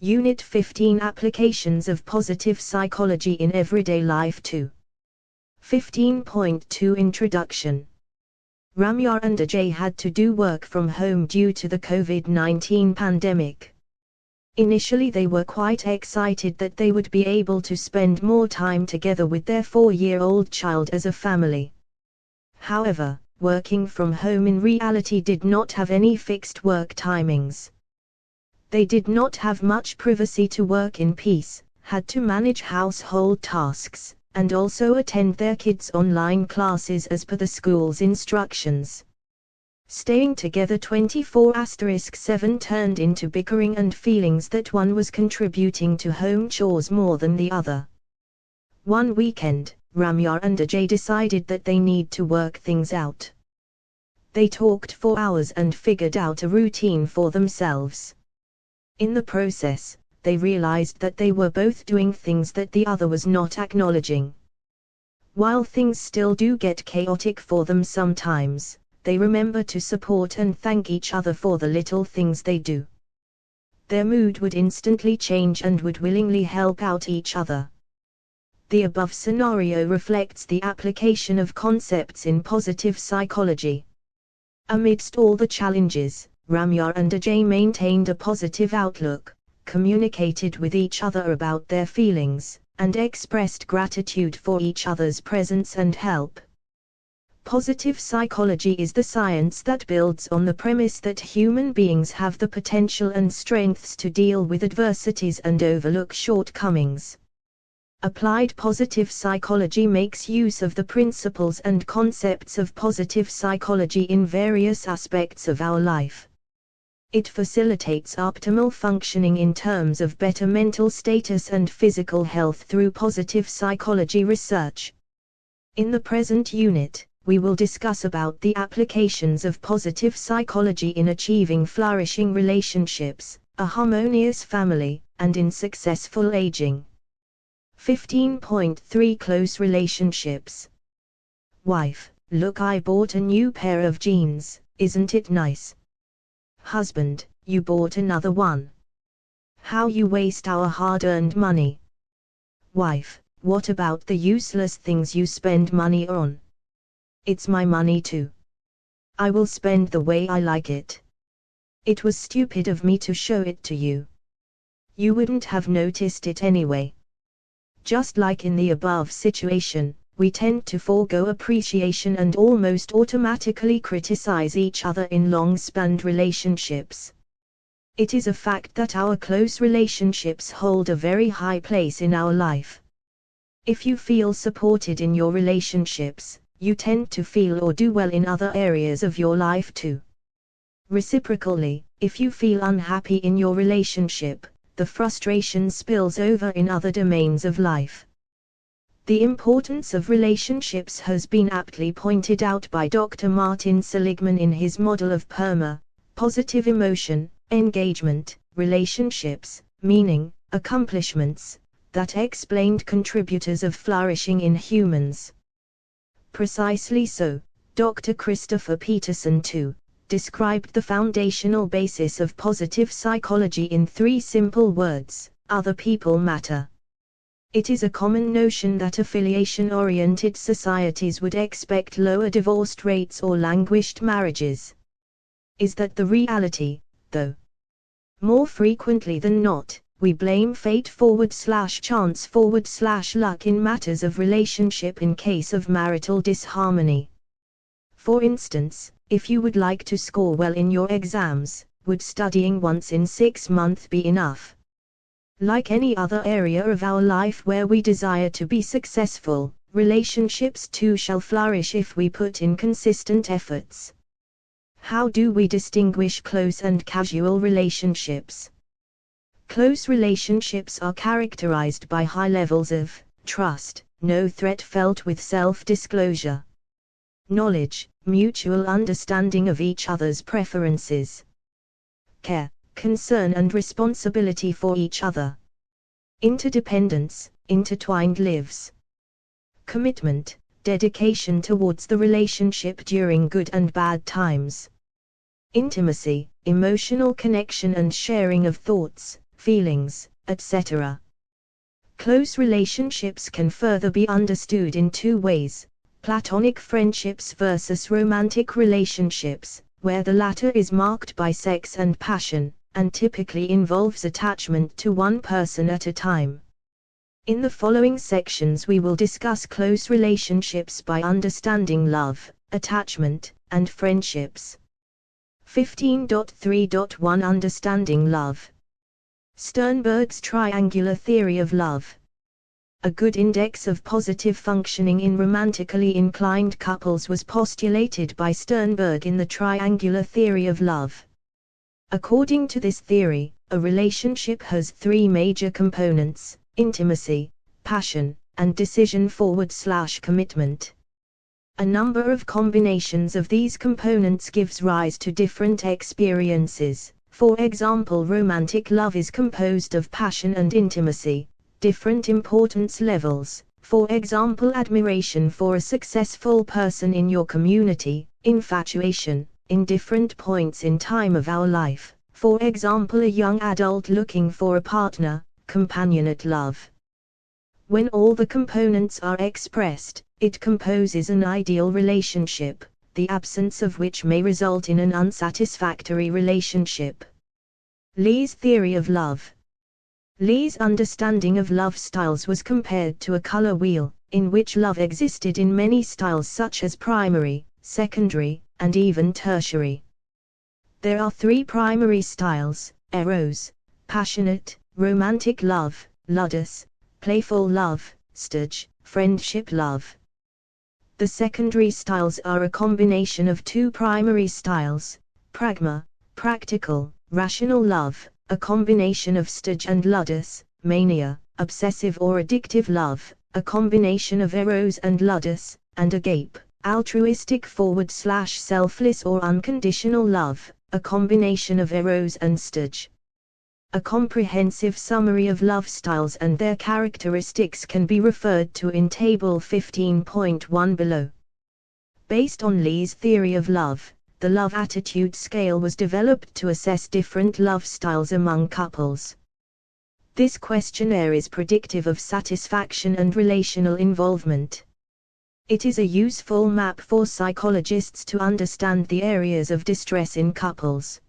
Unit 15 Applications of Positive Psychology in Everyday Life 2. 15.2 Introduction. Ramya and Ajay had to do work from home due to the COVID-19 pandemic. Initially they were quite excited that they would be able to spend more time together with their 4-year-old child as a family. However, working from home in reality did not have any fixed work timings. They did not have much privacy to work in peace, had to manage household tasks, and also attend their kids' online classes as per the school's instructions. Staying together 24/7 turned into bickering and feelings that one was contributing to home chores more than the other. One weekend, Ramya and Ajay decided that they need to work things out. They talked for hours and figured out a routine for themselves. In the process, they realized that they were both doing things that the other was not acknowledging. While things still do get chaotic for them sometimes, they remember to support and thank each other for the little things they do. Their mood would instantly change and would willingly help out each other. The above scenario reflects the application of concepts in positive psychology. Amidst all the challenges, Ramya and Ajay maintained a positive outlook, communicated with each other about their feelings, and expressed gratitude for each other's presence and help. Positive psychology is the science that builds on the premise that human beings have the potential and strengths to deal with adversities and overlook shortcomings. Applied positive psychology makes use of the principles and concepts of positive psychology in various aspects of our life. It facilitates optimal functioning in terms of better mental status and physical health through positive psychology research. In the present unit, we will discuss about the applications of positive psychology in achieving flourishing relationships, a harmonious family, and in successful aging. 15.3 Close relationships. Wife: look, I bought a new pair of jeans, isn't it nice? Husband: you bought another one. How you waste our hard-earned money. Wife: what about the useless things you spend money on? It's my money too. I will spend the way I like it. It was stupid of me to show it to you. You wouldn't have noticed it anyway. Just like in the above situation, we tend to forego appreciation and almost automatically criticize each other in long-spanned relationships. It is a fact that our close relationships hold a very high place in our life. If you feel supported in your relationships, you tend to feel or do well in other areas of your life too. Reciprocally, if you feel unhappy in your relationship, the frustration spills over in other domains of life. The importance of relationships has been aptly pointed out by Dr. Martin Seligman in his model of PERMA, positive emotion, engagement, relationships, meaning, accomplishments, that explained contributors of flourishing in humans. Precisely so, Dr. Christopher Peterson too, described the foundational basis of positive psychology in 3 simple words: other people matter. It is a common notion that affiliation-oriented societies would expect lower divorce rates or languished marriages. Is that the reality, though? More frequently than not, we blame fate/chance/luck in matters of relationship in case of marital disharmony. For instance, if you would like to score well in your exams, would studying once in 6 months be enough? Like any other area of our life where we desire to be successful, relationships too shall flourish if we put in consistent efforts. How do we distinguish close and casual relationships? Close relationships are characterized by high levels of trust, no threat felt with self-disclosure. Knowledge, mutual understanding of each other's preferences. Care, concern and responsibility for each other. Interdependence, intertwined lives. Commitment, dedication towards the relationship during good and bad times. Intimacy, emotional connection and sharing of thoughts, feelings, etc. Close relationships can further be understood in two ways: platonic friendships versus romantic relationships, where the latter is marked by sex and passion, and typically involves attachment to one person at a time. In the following sections we will discuss close relationships by understanding love, attachment, and friendships. 15.3.1 Understanding love. Sternberg's triangular theory of love. A good index of positive functioning in romantically inclined couples was postulated by Sternberg in the triangular theory of love. According to this theory, a relationship has three major components: intimacy, passion, and decision/commitment. A number of combinations of these components gives rise to different experiences. For example, romantic love is composed of passion and intimacy, different importance levels, for example admiration for a successful person in your community, infatuation, in different points in time of our life, for example a young adult looking for a partner, companionate love. When all the components are expressed, it composes an ideal relationship, the absence of which may result in an unsatisfactory relationship. Lee's theory of love. Lee's understanding of love styles was compared to a color wheel, in which love existed in many styles such as primary, secondary, and even tertiary. There are three primary styles: eros, passionate, romantic love; ludus, playful love; storge, friendship love. The secondary styles are a combination of two primary styles: pragma, practical, rational love, a combination of storge and ludus; mania, obsessive or addictive love, a combination of eros and ludus; and agape, altruistic /selfless or unconditional love, a combination of eros and storge. A comprehensive summary of love styles and their characteristics can be referred to in Table 15.1 below. Based on Lee's theory of love, the love attitude scale was developed to assess different love styles among couples. This questionnaire is predictive of satisfaction and relational involvement. It is a useful map for psychologists to understand the areas of distress in couples.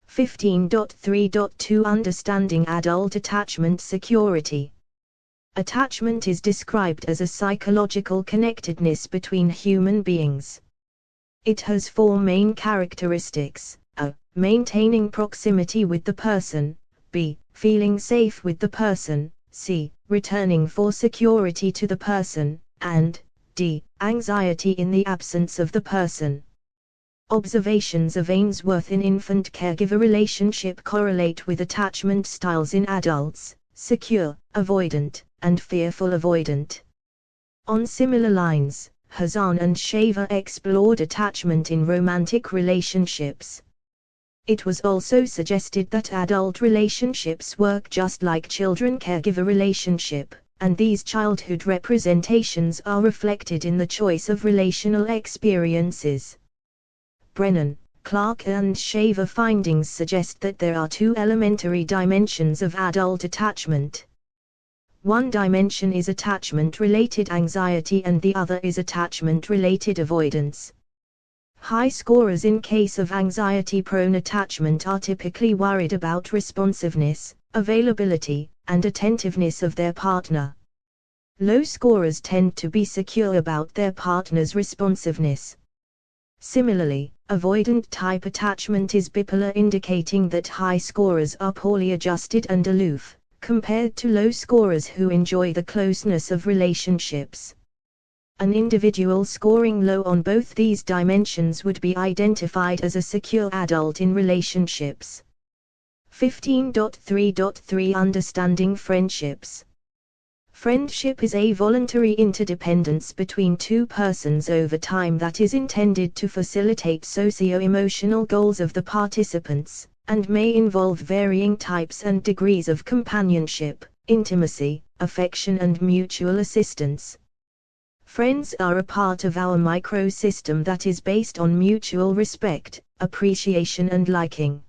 15.3.2 Understanding adult attachment security. Attachment is described as a psychological connectedness between human beings. It has four main characteristics: a. Maintaining proximity with the person; b. Feeling safe with the person; c. Returning for security to the person; and d. Anxiety in the absence of the person. Observations of Ainsworth in infant caregiver relationship correlate with attachment styles in adults: secure, avoidant, and fearful avoidant. On similar lines, Hazan and Shaver explored attachment in romantic relationships. It was also suggested that adult relationships work just like children caregiver relationship, and these childhood representations are reflected in the choice of relational experiences. Brennan, Clark and Shaver findings suggest that there are two elementary dimensions of adult attachment. One dimension is attachment-related anxiety and the other is attachment-related avoidance. High scorers in case of anxiety-prone attachment are typically worried about responsiveness, availability, and attentiveness of their partner. Low scorers tend to be secure about their partner's responsiveness. Similarly, avoidant type attachment is bipolar, indicating that high scorers are poorly adjusted and aloof, compared to low scorers who enjoy the closeness of relationships. An individual scoring low on both these dimensions would be identified as a secure adult in relationships. 15.3.3 Understanding friendships. Friendship is a voluntary interdependence between two persons over time that is intended to facilitate socio-emotional goals of the participants, and may involve varying types and degrees of companionship, intimacy, affection and mutual assistance. Friends are a part of our microsystem that is based on mutual respect, appreciation and liking.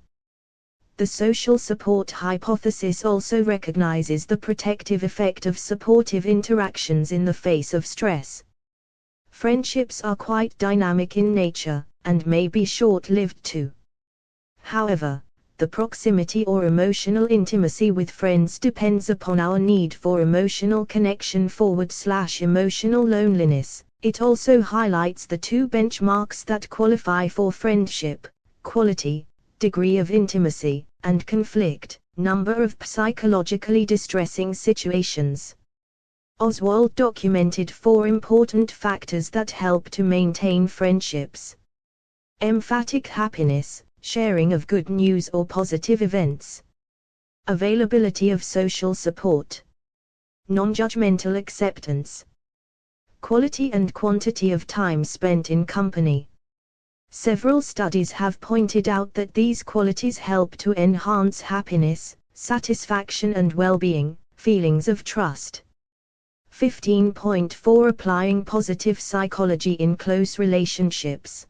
The social support hypothesis also recognizes the protective effect of supportive interactions in the face of stress. Friendships are quite dynamic in nature, and may be short-lived too. However, the proximity or emotional intimacy with friends depends upon our need for emotional connection / emotional loneliness. It also highlights the two benchmarks that qualify for friendship: quality, degree of intimacy, and conflict, number of psychologically distressing situations. Oswald documented 4 important factors that help to maintain friendships. Emphatic happiness, sharing of good news or positive events. Availability of social support. Non-judgmental acceptance. Quality and quantity of time spent in company. Several studies have pointed out that these qualities help to enhance happiness, satisfaction and well-being, feelings of trust. 15.4 Applying positive psychology in close relationships.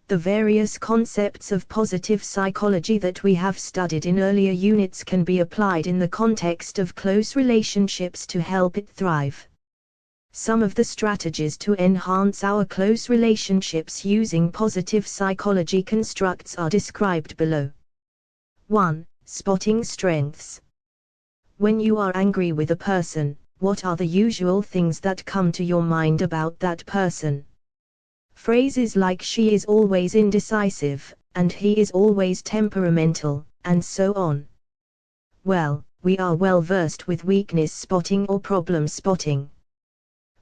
The various concepts of positive psychology that we have studied in earlier units can be applied in the context of close relationships to help it thrive. Some of the strategies to enhance our close relationships using positive psychology constructs are described below. 1. Spotting strengths. When you are angry with a person, what are the usual things that come to your mind about that person? Phrases like "she is always indecisive," and "he is always temperamental," and so on. Well, we are well versed with weakness spotting or problem spotting.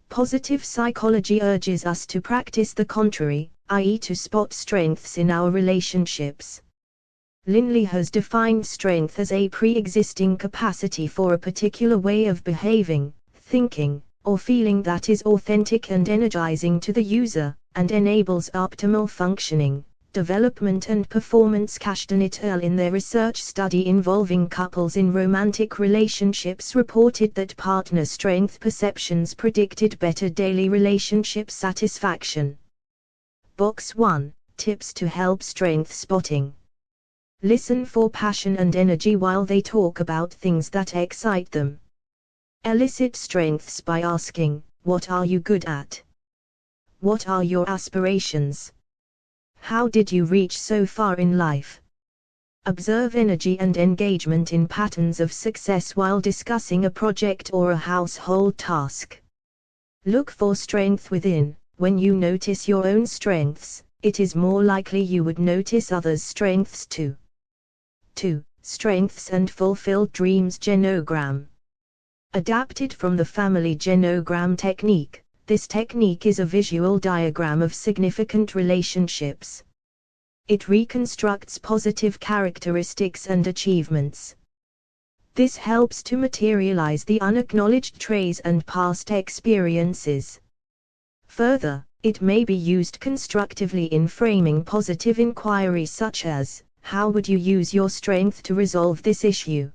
Positive psychology urges us to practice the contrary, i.e., to spot strengths in our relationships. Linley has defined strength as a pre-existing capacity for a particular way of behaving, thinking, or feeling that is authentic and energizing to the user, and enables optimal functioning, development and performance. Kashdan et al. In their research study involving couples in romantic relationships reported that partner strength perceptions predicted better daily relationship satisfaction. Box 1. Tips to help strength spotting. Listen for passion and energy while they talk about things that excite them. Elicit strengths by asking, "What are you good at? What are your aspirations? How did you reach so far in life?" Observe energy and engagement in patterns of success while discussing a project or a household task. Look for strength within. When you notice your own strengths, it is more likely you would notice others' strengths too. 2. Strengths and Fulfilled Dreams Genogram. Adapted from the family genogram technique, this technique is a visual diagram of significant relationships. It reconstructs positive characteristics and achievements. This helps to materialize the unacknowledged traits and past experiences. Further, it may be used constructively in framing positive inquiry such as, "How would you use your strength to resolve this issue?"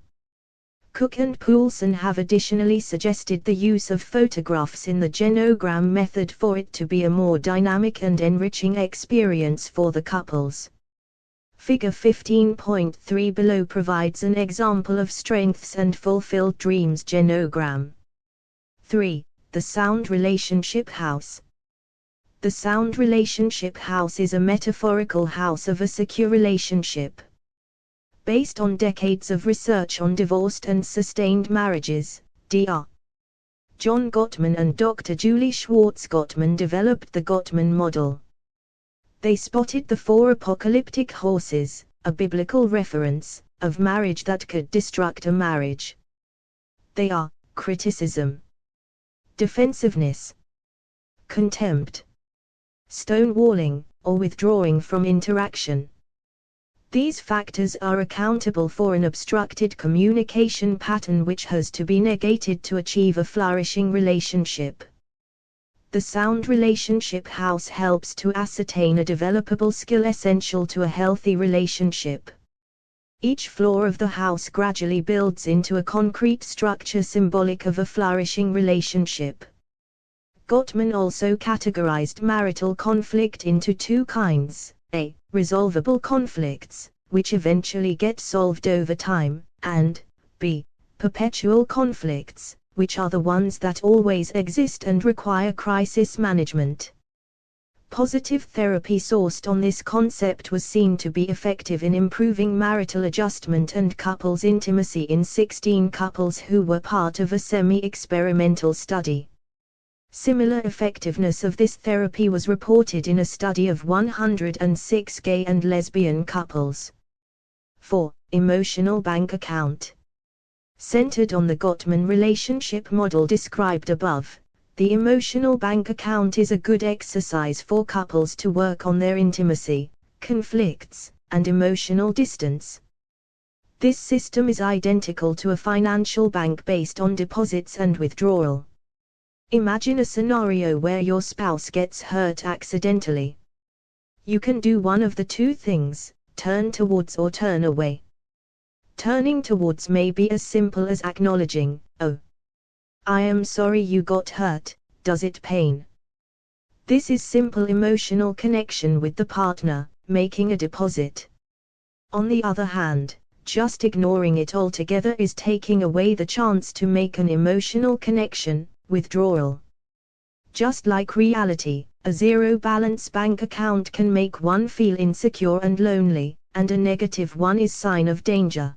Cook and Poulsen have additionally suggested the use of photographs in the genogram method for it to be a more dynamic and enriching experience for the couples. Figure 15.3 below provides an example of strengths and fulfilled dreams genogram. 3. The Sound Relationship House. The sound relationship house is a metaphorical house of a secure relationship. Based on decades of research on divorced and sustained marriages, Dr. John Gottman and Dr. Julie Schwartz-Gottman developed the Gottman model. They spotted the 4 apocalyptic horses, a biblical reference, of marriage that could destruct a marriage. They are criticism, defensiveness, contempt, stonewalling, or withdrawing from interaction. These factors are accountable for an obstructed communication pattern which has to be negated to achieve a flourishing relationship. The sound relationship house helps to ascertain a developable skill essential to a healthy relationship. Each floor of the house gradually builds into a concrete structure symbolic of a flourishing relationship. Gottman also categorized marital conflict into 2 kinds: A. Resolvable conflicts, which eventually get solved over time, and b. perpetual conflicts, which are the ones that always exist and require crisis management. Positive therapy sourced on this concept was seen to be effective in improving marital adjustment and couples' intimacy in 16 couples who were part of a semi-experimental study. Similar effectiveness of this therapy was reported in a study of 106 gay and lesbian couples. 4. Emotional bank account. Centered on the Gottman relationship model described above, the emotional bank account is a good exercise for couples to work on their intimacy, conflicts, and emotional distance. This system is identical to a financial bank based on deposits and withdrawal. Imagine a scenario where your spouse gets hurt accidentally. You can do one of the two things: turn towards or turn away. Turning towards may be as simple as acknowledging, "Oh, I am sorry you got hurt, does it pain?" This is simple emotional connection with the partner, making a deposit. On the other hand, just ignoring it altogether is taking away the chance to make an emotional connection, withdrawal. Just like reality, a zero-balance bank account can make one feel insecure and lonely, and a negative one is sign of danger.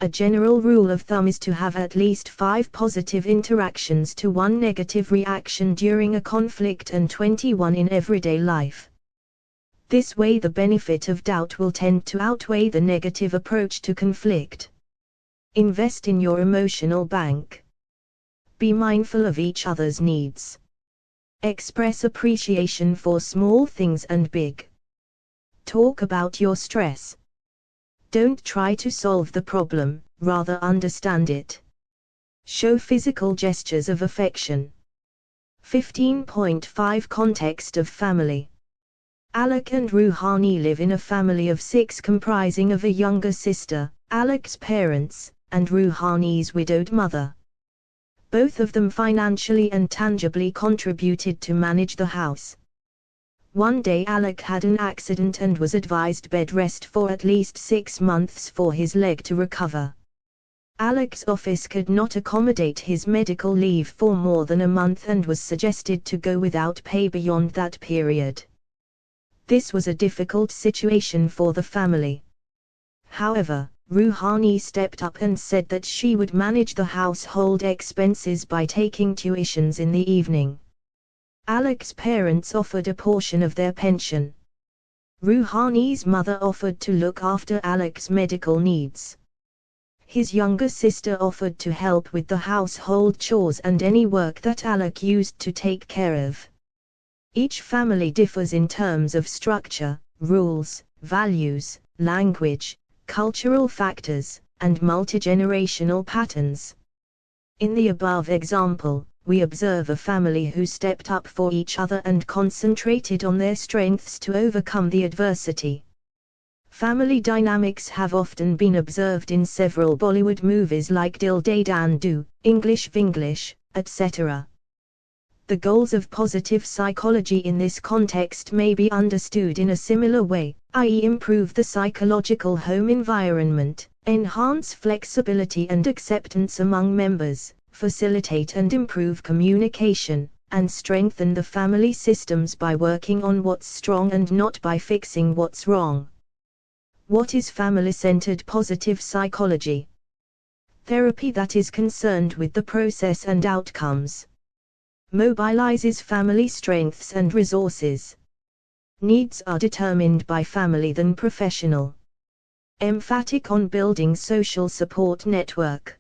A general rule of thumb is to have at least 5 positive interactions to 1 negative reaction during a conflict and 21 in everyday life. This way the benefit of doubt will tend to outweigh the negative approach to conflict. Invest in your emotional bank. Be mindful of each other's needs. Express appreciation for small things and big. Talk about your stress. Don't try to solve the problem, rather understand it. Show physical gestures of affection. 15.5 Context of family. Alec and Rouhani live in a family of 6 comprising of a younger sister, Alec's parents, and Rouhani's widowed mother. Both of them financially and tangibly contributed to manage the house. One day Alec had an accident and was advised bed rest for at least 6 months for his leg to recover. Alec's office could not accommodate his medical leave for more than a month and was suggested to go without pay beyond that period. This was a difficult situation for the family. However, Rouhani stepped up and said that she would manage the household expenses by taking tuitions in the evening. Alec's parents offered a portion of their pension. Rouhani's mother offered to look after Alec's medical needs. His younger sister offered to help with the household chores and any work that Alec used to take care of. Each family differs in terms of structure, rules, values, language, cultural factors, and multigenerational patterns. In the above example, we observe a family who stepped up for each other and concentrated on their strengths to overcome the adversity. Family dynamics have often been observed in several Bollywood movies like Dil De Dandu, English Vinglish, etc. The goals of positive psychology in this context may be understood in a similar way, i.e., improve the psychological home environment, enhance flexibility and acceptance among members, facilitate and improve communication, and strengthen the family systems by working on what's strong and not by fixing what's wrong. What is family-centered positive psychology? Therapy that is concerned with the process and outcomes. Mobilizes family strengths and resources. Needs are determined by family than professional. Emphatic on building social support network.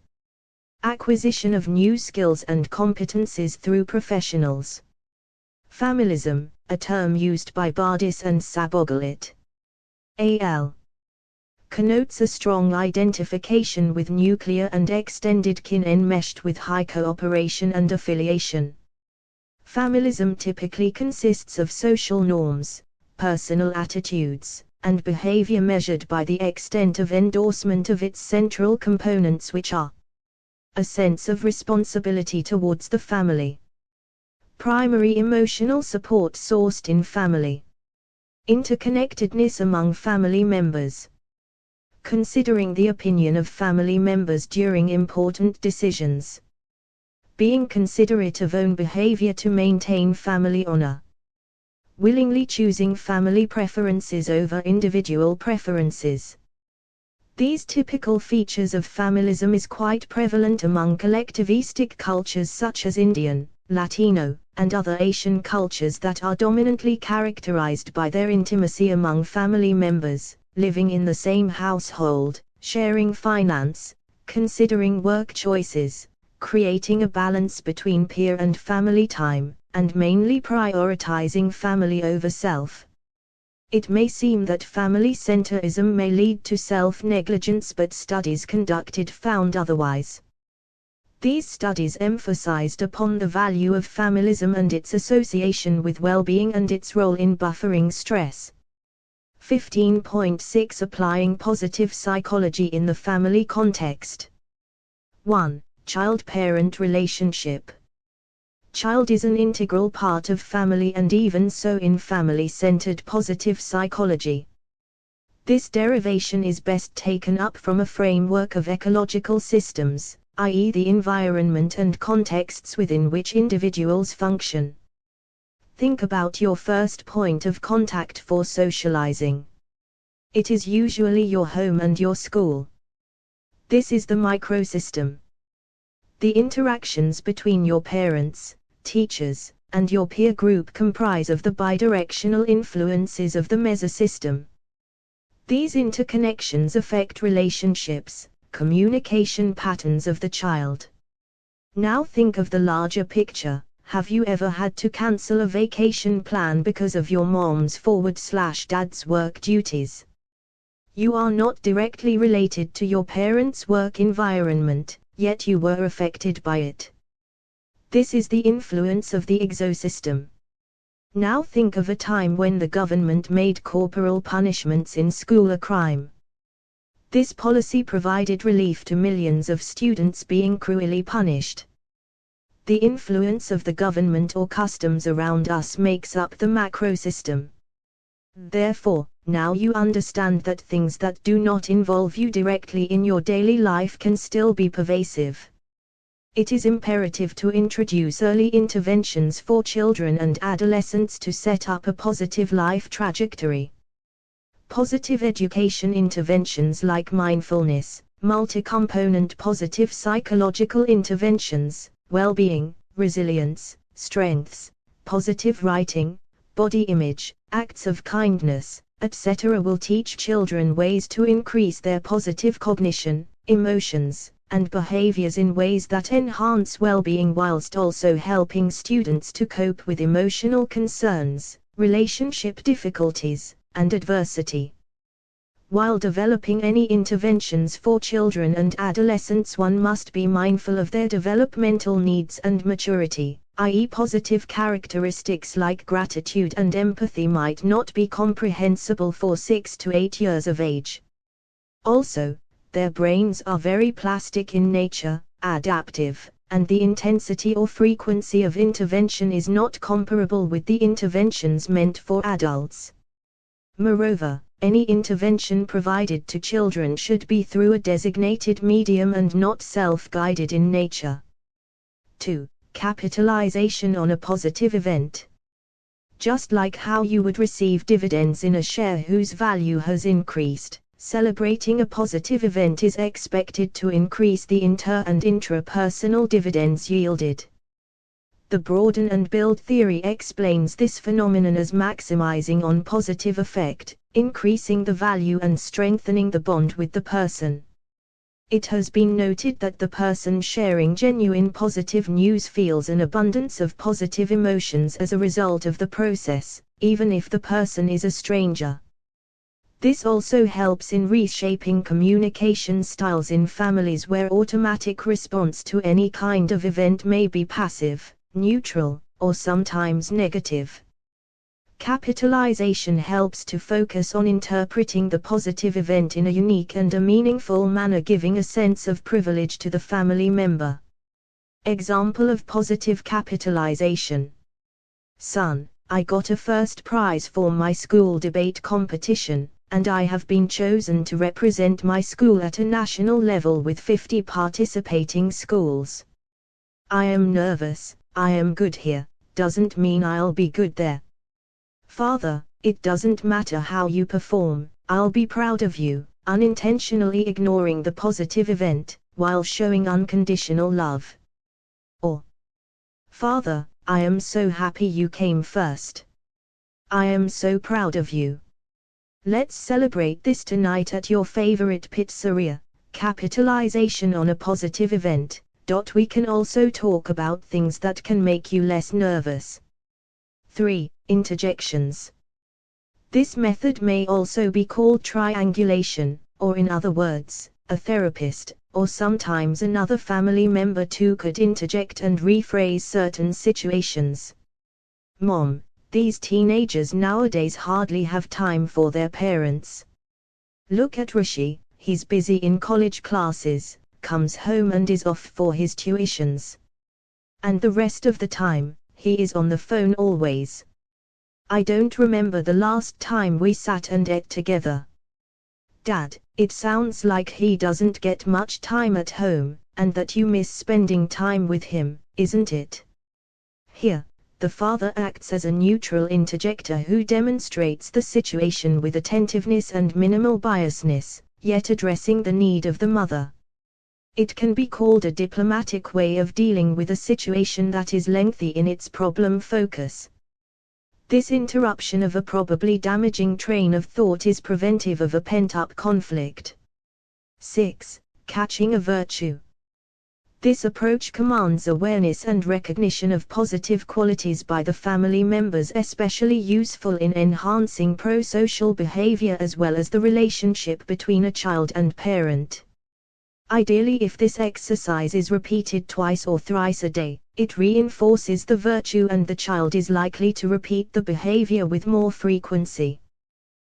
Acquisition of new skills and competencies through professionals. Familism, a term used by Bardis and Sabogalit. A.L. connotes a strong identification with nuclear and extended kin enmeshed with high cooperation and affiliation. Familism typically consists of social norms, personal attitudes, and behavior measured by the extent of endorsement of its central components, which are a sense of responsibility towards the family, primary emotional support sourced in family, interconnectedness among family members, considering the opinion of family members during important decisions. Being considerate of own behavior to maintain family honor. Willingly choosing family preferences over individual preferences. These typical features of familism is quite prevalent among collectivistic cultures such as Indian, Latino, and other Asian cultures that are dominantly characterized by their intimacy among family members, living in the same household, sharing finance, considering work choices, creating a balance between peer and family time, and mainly prioritizing family over self. It may seem that family-centrism may lead to self-negligence, but studies conducted found otherwise. These studies emphasized upon the value of familism and its association with well-being and its role in buffering stress. 15.6 Applying positive psychology in the family context. 1. Child-parent relationship. Child is an integral part of family, and even so in family-centered positive psychology. This derivation is best taken up from a framework of ecological systems, i.e. the environment and contexts within which individuals function. Think about your first point of contact for socializing. It is usually your home and your school. This is the microsystem. The interactions between your parents, teachers, and your peer group comprise of the bidirectional influences of the mesosystem. These interconnections affect relationships, communication patterns of the child. Now think of the larger picture. Have you ever had to cancel a vacation plan because of your mom's/dad's work duties? You are not directly related to your parents' work environment, yet you were affected by it. This is the influence of the exosystem. Now think of a time when the government made corporal punishments in school a crime. This policy provided relief to millions of students being cruelly punished. The influence of the government or customs around us makes up the macrosystem. Therefore, now you understand that things that do not involve you directly in your daily life can still be pervasive. It is imperative to introduce early interventions for children and adolescents to set up a positive life trajectory. Positive education interventions like mindfulness, multi-component positive psychological interventions, well-being, resilience, strengths, positive writing, body image, acts of kindness, etc. will teach children ways to increase their positive cognition, emotions, and behaviors in ways that enhance well-being, whilst also helping students to cope with emotional concerns, relationship difficulties, and adversity. While developing any interventions for children and adolescents, one must be mindful of their developmental needs and maturity, i.e. positive characteristics like gratitude and empathy might not be comprehensible for 6 to 8 years of age. Also, their brains are very plastic in nature, adaptive, and the intensity or frequency of intervention is not comparable with the interventions meant for adults. Moreover, any intervention provided to children should be through a designated medium and not self-guided in nature. 2. Capitalization on a positive event. Just like how you would receive dividends in a share whose value has increased, celebrating a positive event is expected to increase the inter- and intrapersonal dividends yielded. The broaden and build theory explains this phenomenon as maximizing on positive effect, increasing the value and strengthening the bond with the person. It has been noted that the person sharing genuine positive news feels an abundance of positive emotions as a result of the process, even if the person is a stranger. This also helps in reshaping communication styles in families where automatic response to any kind of event may be passive, neutral, or sometimes negative. Capitalization helps to focus on interpreting the positive event in a unique and a meaningful manner, giving a sense of privilege to the family member. Example of positive capitalization. Son, I got a first prize for my school debate competition. and I have been chosen to represent my school at a national level with 50 participating schools. I am nervous. I am good here, doesn't mean I'll be good there. Father, it doesn't matter how you perform, I'll be proud of you, unintentionally ignoring the positive event, while showing unconditional love. Or, Father, I am so happy you came first. I am so proud of you. Let's celebrate this tonight at your favorite pizzeria. Capitalization on a positive event. We can also talk about things that can make you less nervous. 3. Interjections. This method may also be called triangulation, or in other words, a therapist, or sometimes another family member too could interject and rephrase certain situations. Mom, these teenagers nowadays hardly have time for their parents. Look at Rishi, he's busy in college classes, comes home and is off for his tuitions. And the rest of the time, he is on the phone always. I don't remember the last time we sat and ate together. Dad, it sounds like he doesn't get much time at home, and that you miss spending time with him, isn't it? Here, the father acts as a neutral interjector who demonstrates the situation with attentiveness and minimal biasness, yet addressing the need of the mother. It can be called a diplomatic way of dealing with a situation that is lengthy in its problem focus. This interruption of a probably damaging train of thought is preventive of a pent-up conflict. 6. Catching a virtue. This approach commands awareness and recognition of positive qualities by the family members, especially useful in enhancing pro-social behavior as well as the relationship between a child and parent. Ideally, if this exercise is repeated twice or thrice a day, it reinforces the virtue and the child is likely to repeat the behavior with more frequency.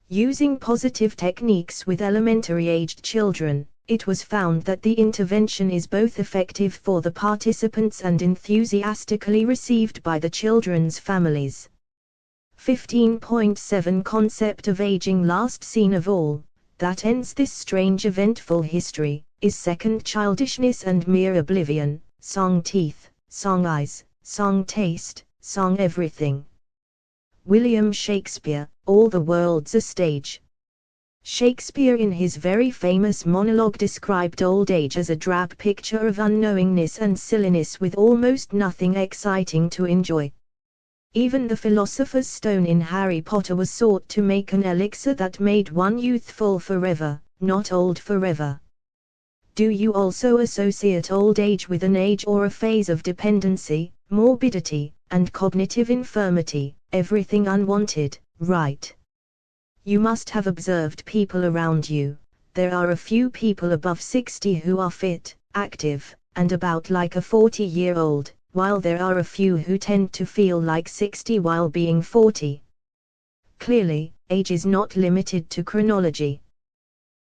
Using positive techniques with elementary-aged children, it was found that the intervention is both effective for the participants and enthusiastically received by the children's families. 15.7 Concept of aging. Last scene of all, that ends this strange eventful history, is second childishness and mere oblivion, song teeth, song eyes, song taste, song everything. William Shakespeare, All the World's a Stage. Shakespeare in his very famous monologue described old age as a drab picture of unknowingness and silliness with almost nothing exciting to enjoy. Even the Philosopher's Stone in Harry Potter was sought to make an elixir that made one youthful forever, not old forever. Do you also associate old age with an age or a phase of dependency, morbidity, and cognitive infirmity, everything unwanted, right? You must have observed people around you. There are a few people above 60 who are fit, active, and about like a 40-year-old, while there are a few who tend to feel like 60 while being 40. Clearly, age is not limited to chronology.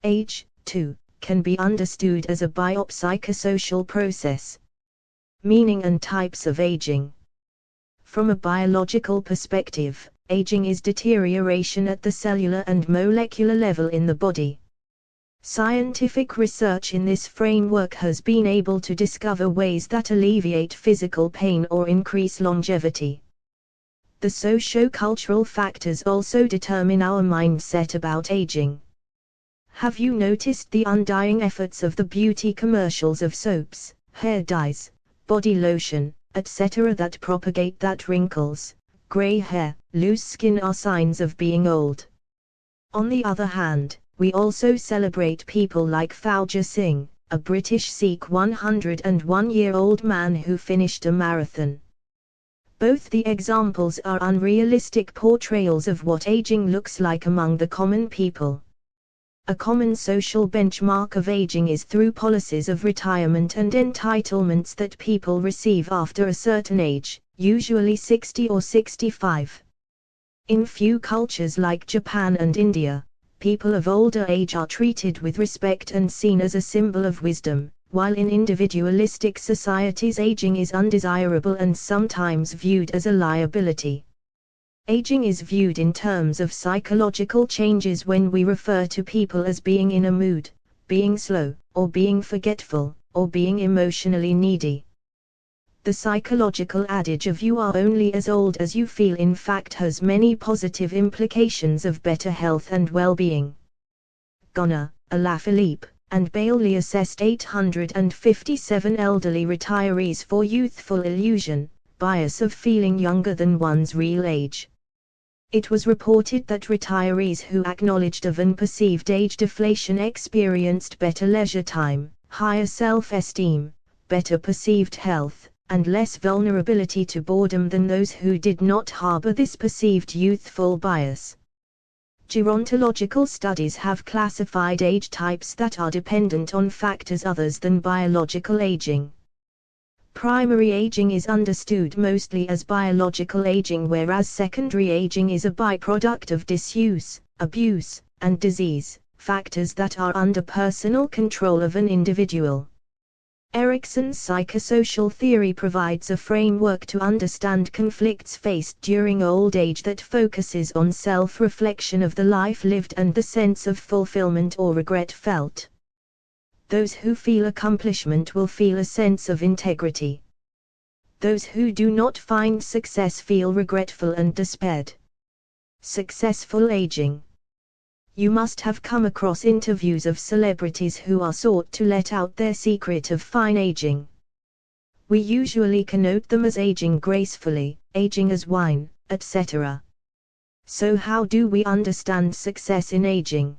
Age, too, can be understood as a biopsychosocial process. Meaning and types of aging. From a biological perspective, aging is deterioration at the cellular and molecular level in the body. Scientific research in this framework has been able to discover ways that alleviate physical pain or increase longevity. The socio-cultural factors also determine our mindset about aging. Have you noticed the undying efforts of the beauty commercials of soaps, hair dyes, body lotion, etc. that propagate that wrinkles, gray hair, loose skin are signs of being old? On the other hand, we also celebrate people like Fauja Singh, a British Sikh 101-year-old man who finished a marathon. Both the examples are unrealistic portrayals of what aging looks like among the common people. A common social benchmark of aging is through policies of retirement and entitlements that people receive after a certain age, usually 60 or 65. In few cultures like Japan and India, people of older age are treated with respect and seen as a symbol of wisdom, while in individualistic societies aging is undesirable and sometimes viewed as a liability. Aging is viewed in terms of psychological changes when we refer to people as being in a mood, being slow, or being forgetful, or being emotionally needy. The psychological adage of "you are only as old as you feel" in fact has many positive implications of better health and well-being. Gonner, Alaphilippe, and Bailey assessed 857 elderly retirees for youthful illusion, bias of feeling younger than one's real age. It was reported that retirees who acknowledged of and perceived age deflation experienced better leisure time, higher self-esteem, better perceived health, and less vulnerability to boredom than those who did not harbor this perceived youthful bias. Gerontological studies have classified age types that are dependent on factors others than biological aging. Primary aging is understood mostly as biological aging, whereas secondary aging is a byproduct of disuse, abuse, and disease, factors that are under personal control of an individual. Erikson's psychosocial theory provides a framework to understand conflicts faced during old age that focuses on self-reflection of the life lived and the sense of fulfillment or regret felt. Those who feel accomplishment will feel a sense of integrity. Those who do not find success feel regretful and despaired. Successful aging. You must have come across interviews of celebrities who are sought to let out their secret of fine aging. We usually connote them as aging gracefully, aging as wine, etc. So how do we understand success in aging?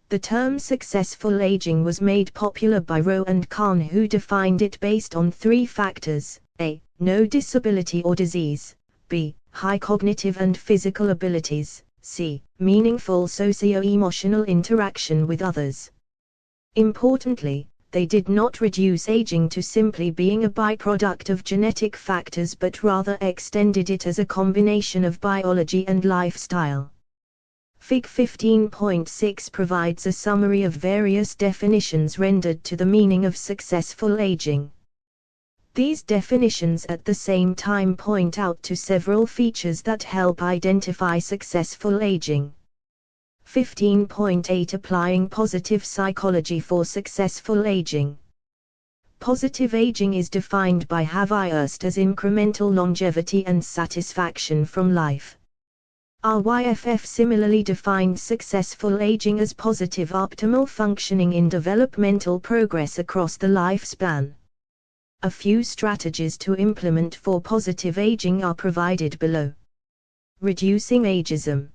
The term successful aging was made popular by Rowe and Kahn, who defined it based on three factors: A. No disability or disease, B. High cognitive and physical abilities, C. Meaningful socio-emotional interaction with others. Importantly, they did not reduce aging to simply being a byproduct of genetic factors, but rather extended it as a combination of biology and lifestyle. Fig 15.6 provides a summary of various definitions rendered to the meaning of successful aging. These definitions at the same time point out to several features that help identify successful aging. 15.8 Applying positive psychology for successful aging. Positive aging is defined by Haviest as incremental longevity and satisfaction from life. RYFF similarly defined successful aging as positive optimal functioning in developmental progress across the lifespan. A few strategies to implement for positive aging are provided below. Reducing ageism.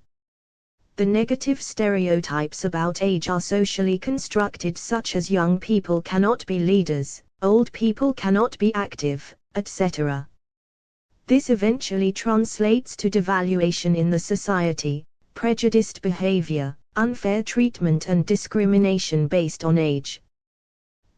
The negative stereotypes about age are socially constructed, such as young people cannot be leaders, old people cannot be active, etc. This eventually translates to devaluation in the society, prejudiced behavior, unfair treatment and discrimination based on age.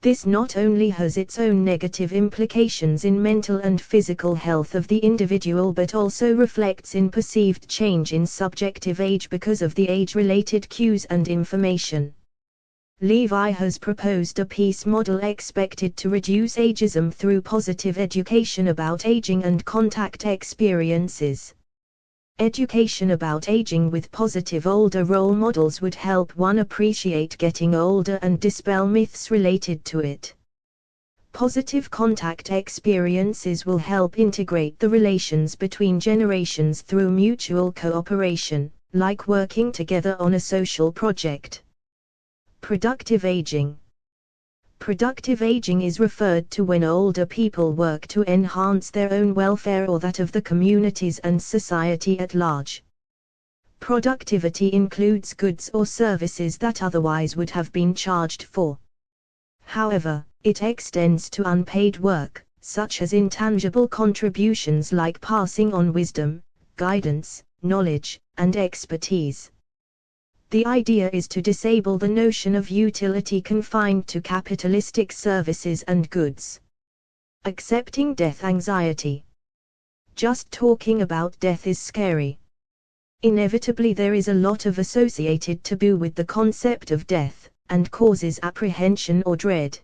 This not only has its own negative implications in mental and physical health of the individual, but also reflects in perceived change in subjective age because of the age-related cues and information. Levi has proposed a peace model expected to reduce ageism through positive education about aging and contact experiences. Education about aging with positive older role models would help one appreciate getting older and dispel myths related to it. Positive contact experiences will help integrate the relations between generations through mutual cooperation, like working together on a social project. Productive aging. Productive aging is referred to when older people work to enhance their own welfare or that of the communities and society at large. Productivity includes goods or services that otherwise would have been charged for. However, it extends to unpaid work, such as intangible contributions like passing on wisdom, guidance, knowledge, and expertise. The idea is to disable the notion of utility confined to capitalistic services and goods. Accepting death anxiety. Just talking about death is scary. Inevitably there is a lot of associated taboo with the concept of death, and causes apprehension or dread.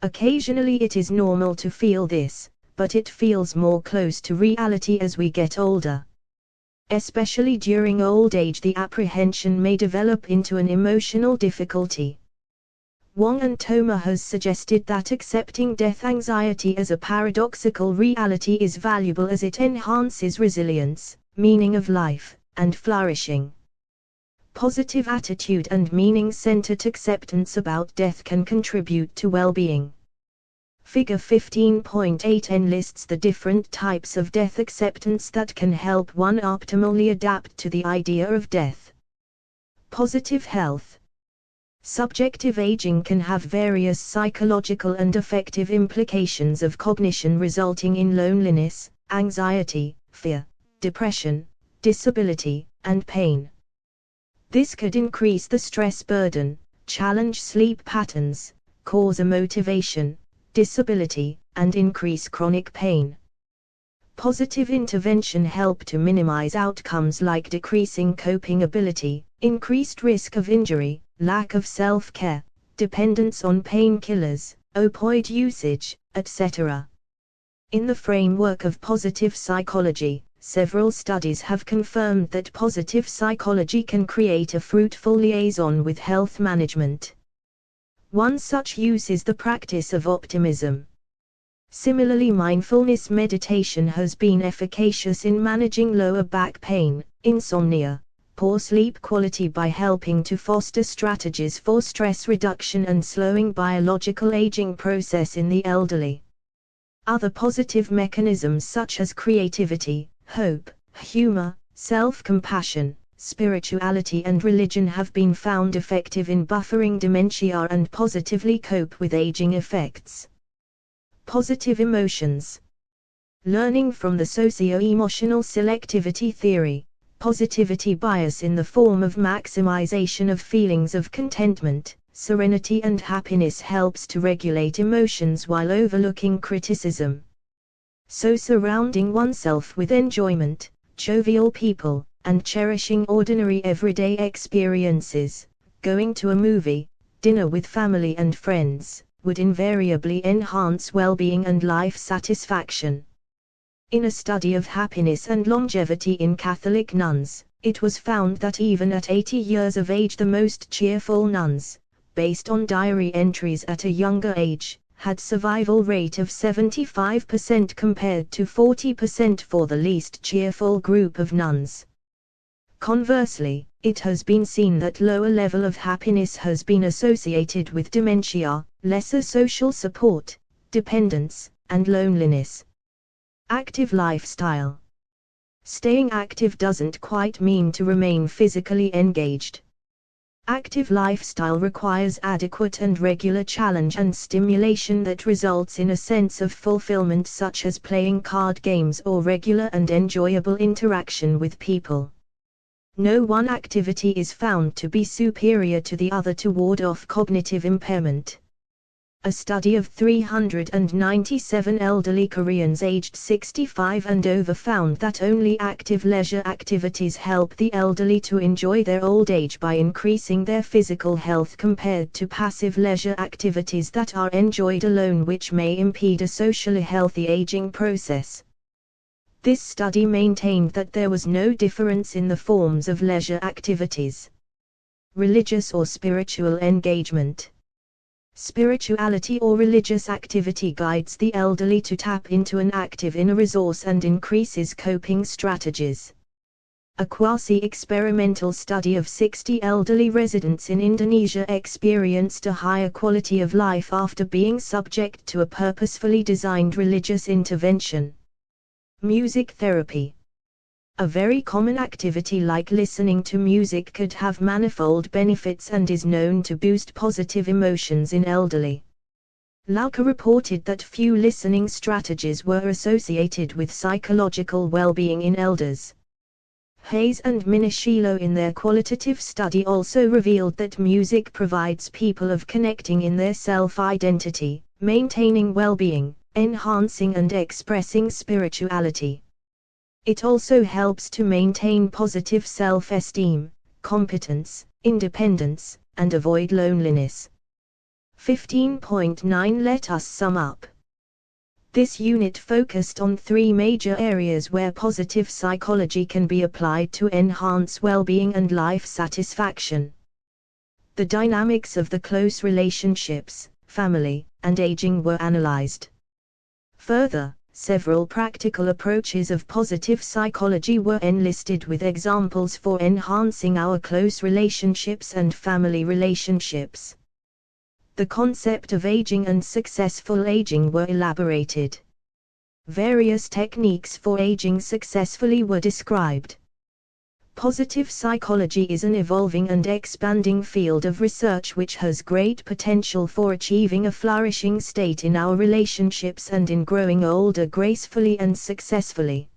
Occasionally it is normal to feel this, but it feels more close to reality as we get older. Especially during old age, the apprehension may develop into an emotional difficulty. Wong and Toma has suggested that accepting death anxiety as a paradoxical reality is valuable as it enhances resilience, meaning of life, and flourishing. Positive attitude and meaning-centered acceptance about death can contribute to well-being. Figure 15.8 enlists the different types of death acceptance that can help one optimally adapt to the idea of death. Positive health. Subjective aging can have various psychological and affective implications of cognition, resulting in loneliness, anxiety, fear, depression, disability, and pain. This could increase the stress burden, challenge sleep patterns, cause a motivation, disability, and increase chronic pain. Positive intervention help to minimize outcomes like decreasing coping ability, increased risk of injury, lack of self-care, dependence on painkillers, opioid usage, etc. In the framework of positive psychology, several studies have confirmed that positive psychology can create a fruitful liaison with health management. One such use is the practice of optimism. Similarly, mindfulness meditation has been efficacious in managing lower back pain, insomnia, poor sleep quality by helping to foster strategies for stress reduction and slowing biological aging process in the elderly. Other positive mechanisms such as creativity, hope, humor, self-compassion, spirituality and religion have been found effective in buffering dementia and positively cope with aging effects. Positive emotions. Learning from the socio-emotional selectivity theory, positivity bias in the form of maximization of feelings of contentment, serenity and happiness helps to regulate emotions while overlooking criticism. So surrounding oneself with enjoyment, jovial people, and cherishing ordinary everyday experiences, going to a movie, dinner with family and friends, would invariably enhance well-being and life satisfaction. In a study of happiness and longevity in Catholic nuns, it was found that even at 80 years of age the most cheerful nuns, based on diary entries at a younger age, had survival rate of 75% compared to 40% for the least cheerful group of nuns. Conversely, it has been seen that lower level of happiness has been associated with dementia, lesser social support, dependence, and loneliness. Active lifestyle. Staying active doesn't quite mean to remain physically engaged. Active lifestyle requires adequate and regular challenge and stimulation that results in a sense of fulfillment, such as playing card games or regular and enjoyable interaction with people. No one activity is found to be superior to the other to ward off cognitive impairment. A study of 397 elderly Koreans aged 65 and over found that only active leisure activities help the elderly to enjoy their old age by increasing their physical health compared to passive leisure activities that are enjoyed alone, which may impede a socially healthy aging process. This study maintained that there was no difference in the forms of leisure activities. Religious or spiritual engagement. Spirituality or religious activity guides the elderly to tap into an active inner resource and increases coping strategies. A quasi-experimental study of 60 elderly residents in Indonesia experienced a higher quality of life after being subject to a purposefully designed religious intervention. Music therapy. A very common activity like listening to music could have manifold benefits and is known to boost positive emotions in elderly. Lauka reported that few listening strategies were associated with psychological well-being in elders. Hayes and Minishilo in their qualitative study also revealed that music provides people of connecting in their self-identity, maintaining well-being, enhancing and expressing spirituality. It also helps to maintain positive self-esteem, competence, independence, and avoid loneliness. 15.9 Let us sum up. This unit focused on 3 major areas where positive psychology can be applied to enhance well-being and life satisfaction. The dynamics of the close relationships, family, and aging were analyzed. Further, several practical approaches of positive psychology were enlisted with examples for enhancing our close relationships and family relationships. The concept of aging and successful aging were elaborated. Various techniques for aging successfully were described. Positive psychology is an evolving and expanding field of research which has great potential for achieving a flourishing state in our relationships and in growing older gracefully and successfully.